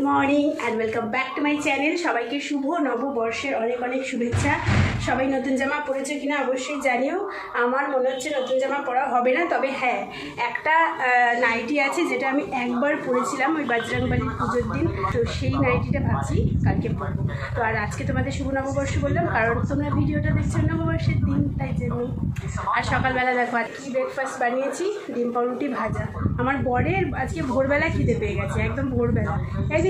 Morning and welcome back to my channel. সবাইকে শুভ নববর্ষের অনেক অনেক শুভেচ্ছা। সবাই নতুন জামা পরেছে কিনা অবশ্যই জানিও। আমার মনে হচ্ছে নতুন জামা পরা হবে না, তবে হ্যাঁ একটা নাইটি আছে যেটা আমি একবার পরেছিলাম ওই বজরংবলীর পুজোর দিন, তো সেই নাইটিটা ভাবছি কালকে পরবো। তো আর আজকে তোমাদের শুভ নববর্ষ বললাম কারণ তোমরা ভিডিওটা দেখছো নববর্ষের দিন, তাই জন্য। আর সকালবেলা দেখো আর কি ব্রেকফাস্ট বানিয়েছি, ডিম পাউরুটি ভাজা। আমার বরের আজকে ভোরবেলা খিদে পেয়ে গেছে, একদম ভোরবেলা। এই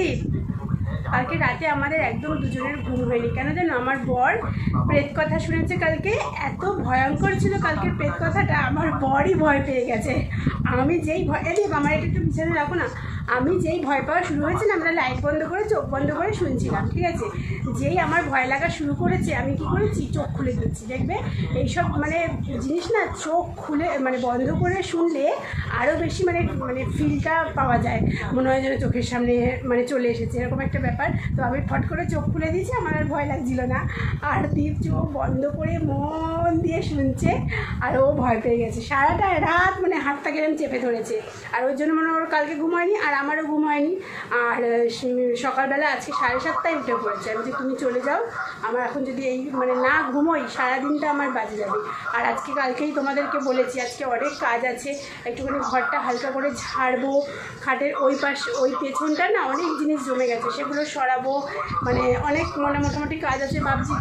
কালকে রাতে আমাদের একদম দুজনের ঘুম হয়নি, কেন জানো? আমার বর প্রেত কথা শুনেছে কালকে, এত ভয়ঙ্কর ছিল কালকের প্রেত কথাটা, আমার বরই ভয় পেয়ে গেছে। আমি যেই ভয় আমার এটা একটু বিছানে রাখো না, আমি যেই ভয় পাওয়া শুরু হয়েছে না, আমরা লাইট বন্ধ করে চোখ বন্ধ করে শুনছিলাম, ঠিক আছে? যেই আমার ভয় লাগা শুরু করেছে আমি কি করেছি, চোখ খুলে দিচ্ছি। দেখবে এইসব মানে জিনিস না চোখ খুলে মানে বন্ধ করে শুনলে আরও বেশি মানে ফিলটা পাওয়া যায়, মনে হয় যেন চোখের সামনে মানে চলে এসেছে, এরকম একটা ব্যাপার। তো আমি ফট করে চোখ খুলে দিয়েছি, আমার আর ভয় লাগছিল না। আর দীপ চোখ বন্ধ করে মন দিয়ে শুনছে, আর ও ভয় পেয়ে গেছে। সারাটা রাত মানে হাতটা কেরম চেপে ধরেছে, আর ওর জন্য মনে ওর কালকে ঘুম হয়নি, আর আমারও ঘুম হয়নি। আর সকালবেলা আজকে 7:30 উঠে পড়েছে। আমি যে তুমি চলে যাও, আমার এখন যদি এই মানে না ঘুমোই সারাদিনটা আমার বাজে যাবে। আর আজকে কালকেই তোমাদেরকে বলেছি আজকে অনেক কাজ আছে, একটুখানি ঘরটা হালকা করে ঝাড়বো, খাটের ওই পাশ ওই পেছনটা না অনেক জিনিস জমে গেছে, সেগুলো সরাবো, মানে অনেক মোটামুটি কাজ আছে। ভাবছি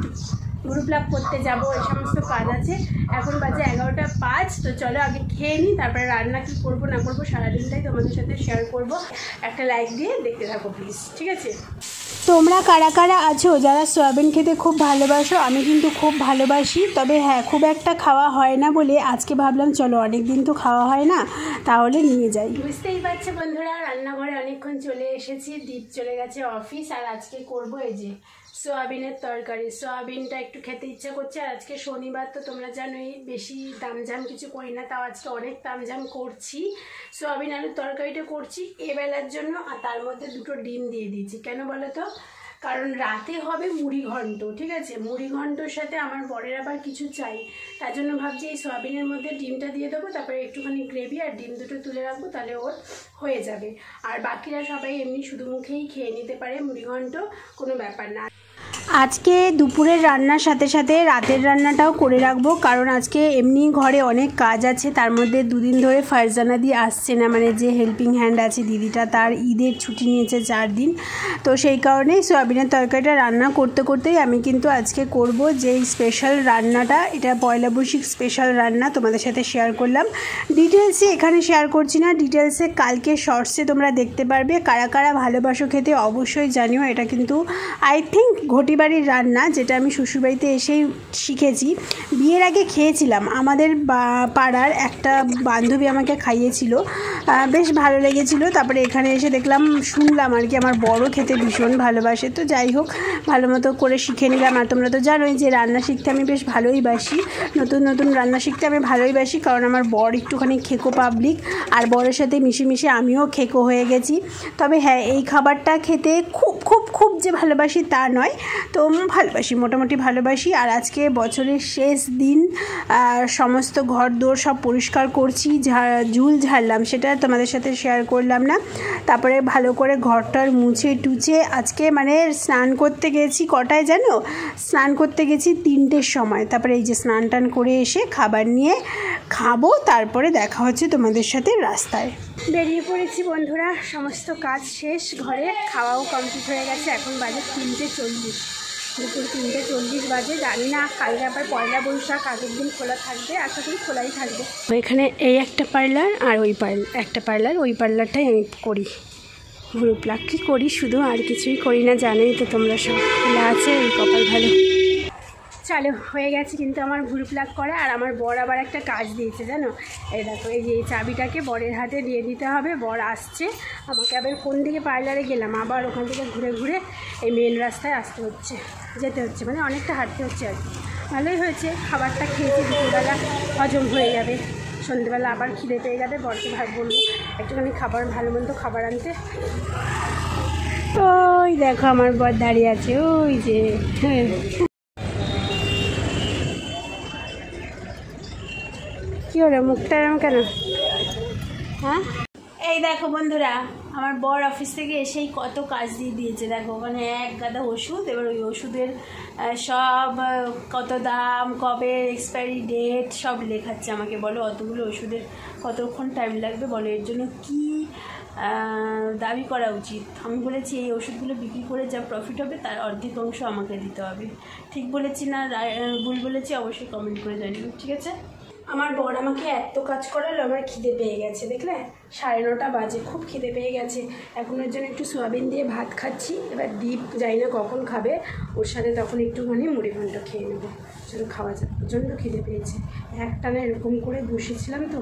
গ্রুপ লাভ করতে যাবো, এই সমস্ত কাজ আছে। এখন বাজে 11:05। তো চলো আগে খেয়ে নিই, তারপরে রান্না কী করবো না করবো সারাদিনটাই তোমাদের সাথে শেয়ার করব। একটা লাইক দিয়ে দেখতে থাকো প্লিজ, ঠিক আছে? তোমরা কারা কারা আছো যারা সয়াবিন খেতে খুব ভালোবাসো? আমি কিন্তু খুব ভালোবাসি, তবে হ্যাঁ খুব একটা খাওয়া হয় না বলে আজকে ভাবলাম চলো অনেক দিন তো খাওয়া হয় না, তাহলে নিয়ে যাই। বুঝতেই পারছো বন্ধুরা, রান্নাঘরে অনেকক্ষণ চলে এসেছি, দীপ চলে গেছে অফিস। আর আজকে করবো এই যে সোয়াবিনের তরকারি। সোয়াবিনটা একটু খেতে ইচ্ছা করছে, আর আজকে শনিবার তো তোমরা জানোই বেশি তামঝাম কিছু করি না, তাও আজকে অনেক তামঝাম করছি। সোয়াবিন আলুর তরকারিটা করছি এবেলার জন্য, আর তার মধ্যে 2টো ডিম দিয়ে দিয়েছি। কেন বলো তো? কারণ রাতে হবে মুড়ি ঘন্ট, ঠিক আছে? মুড়ি ঘন্টর সাথে আমার বরের আবার কিছু চাই, তার জন্য ভাবছি এই সয়াবিনের মধ্যে ডিমটা দিয়ে দেবো, তারপরে একটুখানি গ্রেভি আর ডিম দুটো তুলে রাখবো, তাহলে ওর হয়ে যাবে। আর বাকিরা সবাই এমনি শুধু মুখেই খেয়ে নিতে পারে মুড়ি ঘন্ট, কোনো ব্যাপার না। আজকে দুপুরের রান্নার সাথে সাথে রাতের রান্নাটাও করে রাখবো, কারণ আজকে এমনি ঘরে অনেক কাজ আছে। তার মধ্যে 2 দিন ধরে ফারজানা দি আসছে না, মানে যে হেল্পিং হ্যান্ড আছে দিদিটা, তার ঈদের ছুটি নিয়েছে 4 দিন। তো সেই কারণেই সয়াবিনের তরকারিটা রান্না করতে করতেই আমি কিন্তু আজকে করব যেই স্পেশাল রান্নাটা, এটা পয়লা বৈশাখ স্পেশাল রান্না তোমাদের সাথে শেয়ার করলাম। ডিটেলসে এখানে শেয়ার করছি না, ডিটেলসে কালকে শর্টসে তোমরা দেখতে পারবে। কারা কারা ভালোবাসো খেতে অবশ্যই জানিও। এটা কিন্তু আই থিঙ্ক ঘটিবাড়ির রান্না, যেটা আমি শ্বশুরবাড়িতে এসেই শিখেছি। বিয়ের আগে খেয়েছিলাম, আমাদের পাড়ার একটা বান্ধবী আমাকে খাইয়েছিল, বেশ ভালো লেগেছিলো। তারপরে এখানে এসে দেখলাম, শুনলাম আর কি আমার বড় খেতে ভীষণ ভালোবাসে। তো যাই হোক ভালো মতো করে শিখে নিলাম। আর তোমরা তো জানোই যে রান্না শিখতে আমি বেশ ভালোই বাসি, নতুন নতুন রান্না শিখতে আমি ভালোই বাসি, কারণ আমার বর একটুখানি খেকো পাবলিক, আর বরের সাথে মিশে আমিও খেকো হয়ে গেছি। তবে হ্যাঁ এই খাবারটা খেতে খুব খুব খুব যে ভালোবাসি তা নয়, তো ভালোবাসি, মোটামুটি ভালোবাসি। আর আজকে বছরের শেষ দিন, সমস্ত ঘর দোর সব পরিষ্কার করছি, ঝুল ঝাড়লাম, সেটা তোমাদের সাথে শেয়ার করলাম না। তারপরে ভালো করে ঘরটার মুছে টুছে আজকে মানে স্নান করতে গেছি কটায় জানো? স্নান করতে গেছি 3টের সময়। তারপরে এই যে স্নান টান করে এসে খাবার নিয়ে খাবো, তারপরে দেখা হচ্ছে তোমাদের সাথে রাস্তায়। বেরিয়ে পড়েছি বন্ধুরা, সমস্ত কাজ শেষ, ঘরে খাওয়াও কমপ্লিট হয়ে গেছে। এখন বাজে 3:40, দুপুর 3:40 বাজে। জানি না কালকে আবার পয়লা বৈশাখ, আগের দিন খোলা থাকবে, আশা করি খোলাই থাকবে। এখানে এই একটা পার্লার আর ওই একটা পার্লার, ওই পার্লারটাই আমি করি। গ্রুপ লাগ কি করি শুধু, আর কিছুই করি না, জানোই তো তোমরা সব। খোলা আছে এই কপাল ভালো। চলো হয়ে গেছে কিন্তু আমার ভুরু প্লাগ করা। আর আমার বর আবার একটা কাজ দিয়েছে জানো, এই দেখো এই যে এই চাবিটাকে বরের হাতে দিয়ে দিতে হবে। বর আসছে, আমাকে আবার কোন দিকে পার্লারে গেলাম, আবার ওখান থেকে ঘুরে ঘুরে এই মেন রাস্তায় যেতে হচ্ছে, মানে অনেকটা হাঁটতে হচ্ছে আর কি। ভালোই হয়েছে, খাবারটা খেয়েছি, দুপুরবেলা হজম হয়ে যাবে, সন্ধ্যেবেলা আবার খিদে পেয়ে যাবে। বরকে বলবো একটুখানি ভালো মন্দ খাবার আনতে। ওই দেখো আমার বর দাঁড়িয়ে আছে, ওই যে কি হলো মুখটা এরকম কেন? হ্যাঁ এই দেখো বন্ধুরা, আমার বর অফিস থেকে এসেই কত কাজ দিয়ে দিয়েছে দেখো, ওখানে এক গাদা ওষুধ, এবার ওই ওষুধের সব কত দাম, কবে এক্সপায়ারি ডেট সব লেখাচ্ছে আমাকে। বলো অতগুলো ওষুধের কতক্ষণ টাইম লাগবে বলো, এর জন্য কী দাবি করা উচিত? আমি বলেছি এই ওষুধগুলো বিক্রি করে যা প্রফিট হবে তার অর্ধেক অংশ আমাকে দিতে হবে। ঠিক বলেছি না ভুল বলেছি অবশ্যই কমেন্ট করে জানিও, ঠিক আছে? আমার বর আমাকে এত কাজ করালো, আমার খিদে পেয়ে গেছে, দেখলে 9:30 বাজে, খুব খিদে পেয়ে গেছে। এখন ওর জন্য একটু সোয়াবিন দিয়ে ভাত খাচ্ছি, এবার দীপ যাই না কখন খাবে, ওর সাথে তখন একটুখানি মুড়ি ঘন্ট খেয়ে নেবো, চলো খাওয়া যাক, প্রচণ্ড খিদে পেয়েছে। একটানা এরকম করে বসেছিলাম তো,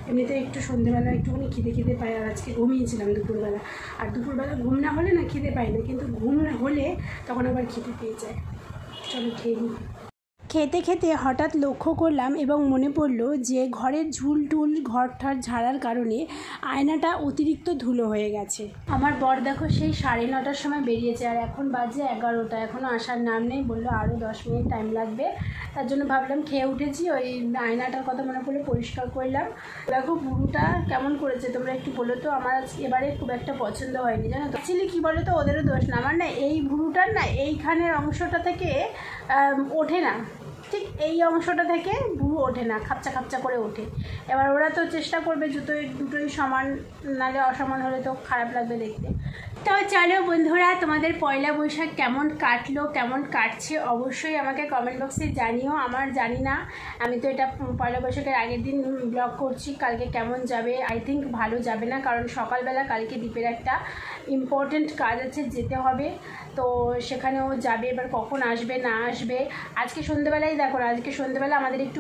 এমনিতে একটু সন্ধ্যেবেলা একটুখানি খিদে পায়, আর আজকে ঘুমিয়েছিলাম দুপুরবেলা, আর দুপুরবেলা ঘুম না হলে না খিদে পায় না, কিন্তু ঘুম হলে তখন আবার খিদে পেয়ে যায়। চলো খেয়ে নিই। খেতে খেতে হঠাৎ লক্ষ্য করলাম এবং মনে পড়ল যে ঘরের ঝুলটুল ঘরটার ঝাড়ার কারণে আয়নাটা অতিরিক্ত ধুলো হয়ে গেছে। আমার বর দেখো সেই 9:30টার সময় বেরিয়েছে, আর এখন বাজে 11টা, এখনও আসার নাম নেই, বললো আরও 10 মিনিট টাইম লাগবে। তার জন্য ভাবলাম খেয়ে উঠেছি, ওই আয়নাটার কথা মনে পড়লে পরিষ্কার করলাম। দেখো বুড়োটা কেমন করেছে তোমরা একটু বলো তো, আমার এবারে খুব একটা পছন্দ হয়নি জানো তো। অ্যাকচুয়ালি কী বলো তো, ওদেরও দোষ না, আমার না এই ভুরুটার না এইখানের অংশটা থেকে ওঠে না, ঠিক এই অংশটা থেকে ভুরু ওঠে না, খাপচা খাপচা করে ওঠে। এবার ওরা তো চেষ্টা করবে দুটোই সমান, নাহলে অসমান হলে তো খারাপ লাগবে দেখতে। তো চলো বন্ধুরা, তোমাদের পয়লা বৈশাখ কেমন কাটলো, কেমন কাটছে অবশ্যই আমাকে কমেন্ট বক্সে জানিও। আমার জানি না, আমি তো এটা পয়লা বৈশাখের আগের দিন ব্লগ করছি, কালকে কেমন যাবে আই থিঙ্ক ভালো যাবে না, কারণ সকালবেলা কালকে দীপের একটা ইম্পর্টেন্ট কাজ আছে, যেতে হবে, তো সেখানেও যাবে। এবার কখন আসবে না আসবে, আজকে সন্ধ্যেবেলায় দেখো, আজকে সন্ধ্যেবেলা আমাদের একটু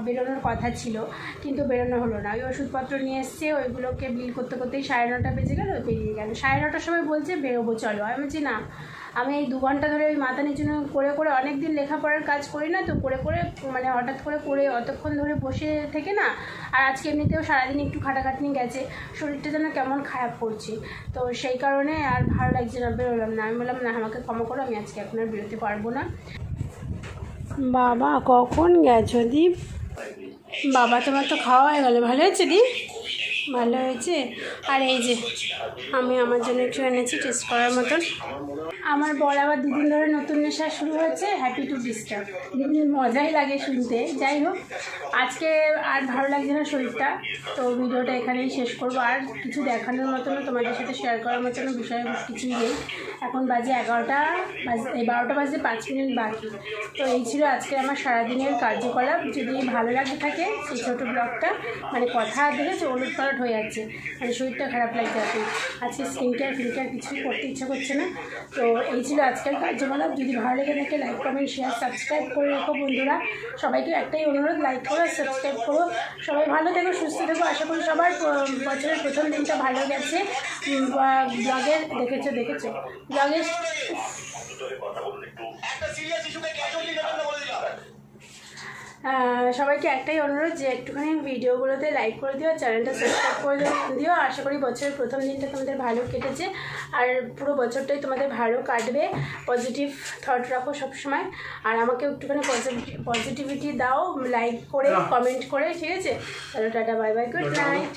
বেরোনোর কথা ছিল, কিন্তু বেরোনো হলো না। ওই ওষুধপত্র নিয়ে এসছে, ওইগুলোকে বিল করতে করতেই 9:30 বেজে গেল, বেরিয়ে গেল। 9:30টার সময় বলছে বেরোবো চলো, আমি বলছি না, আমি এই 2 ঘন্টা ধরে ওই মাথা নিচু করে করে অনেক দিন লেখাপড়ার কাজ করি না তো, করে করে মানে হঠাৎ করে অতক্ষণ ধরে বসে থেকে না, আর আজকে এমনিতেও সারাদিন একটু খাটাখাটনি গেছে, শরীরটা যেন কেমন খারাপ করছে, তো সেই কারণে আর ভালো লাগছে না, বেরোলাম না। আমি বললাম না, আমাকে ক্ষমা করো, আমি আজকে এখন আর বেরোতে পারবো না। বাবা কখন গেছো দীপ? বাবা তোমার তো খাওয়া হয়ে গেলো, ভালো হয়েছে দীপ? ভালো হয়েছে। আর এই যে আমি আমার জন্য একটু এনেছি টেস্ট করার মতন। আমার বর আবার 2 দিন ধরে নতুন নেশা শুরু হয়েছে, হ্যাপি টু ডিস্টার্ব। মজাই লাগে শুনতে। যাই হোক, আজকে আর ভালো লাগছে না শরীরটা, তো ভিডিওটা এখানেই শেষ করবো। আর কিছু দেখানোর মতনও তোমাদের সাথে শেয়ার করার মতনও বিষয় কিছুই নেই। এখন বাজে 12টা বাজে 5 মিনিট বাকি। তো এই ছিল আজকে আমার সারাদিনের কার্যকলাপ। যদি ভালো লাগে থাকে এই ছোটো ব্লগটা, মানে কথা দেখেছে ওলট পালট হয়ে যাচ্ছে, মানে শরীরটা খারাপ লাগছে। আজকে স্কিন কেয়ার কিছুই করতে ইচ্ছা করছে না। তো এই ছিল আজকের কার্যকলাপ। যদি ভালো লেগে থাকে লাইক কমেন্ট শেয়ার সাবস্ক্রাইব করে রাখো বন্ধুরা। সবাইকে একটাই অনুরোধ, লাইক করো সাবস্ক্রাইব করো। সবাই ভালো থেকো, সুস্থ থেকো। আশা করি সবার বছরের প্রথম দিনটা ভালো গেছে। ব্লগের দেখেছো ব্লগের সবাইকে একটাই অনুরোধ যে একটুখানি ভিডিওগুলোতে লাইক করে দিও, চ্যানেলটা সাবস্ক্রাইব করে দিও। আশা করি বছরের প্রথম দিনটা তোমাদের ভালো কেটেছে, আর পুরো বছরটাই তোমাদের ভালো কাটবে। পজিটিভ থট রাখো সবসময়, আর আমাকে একটুখানি পজিটিভিটি দাও, লাইক করে কমেন্ট করে, ঠিক আছে? চলো tata, bye bye, good night.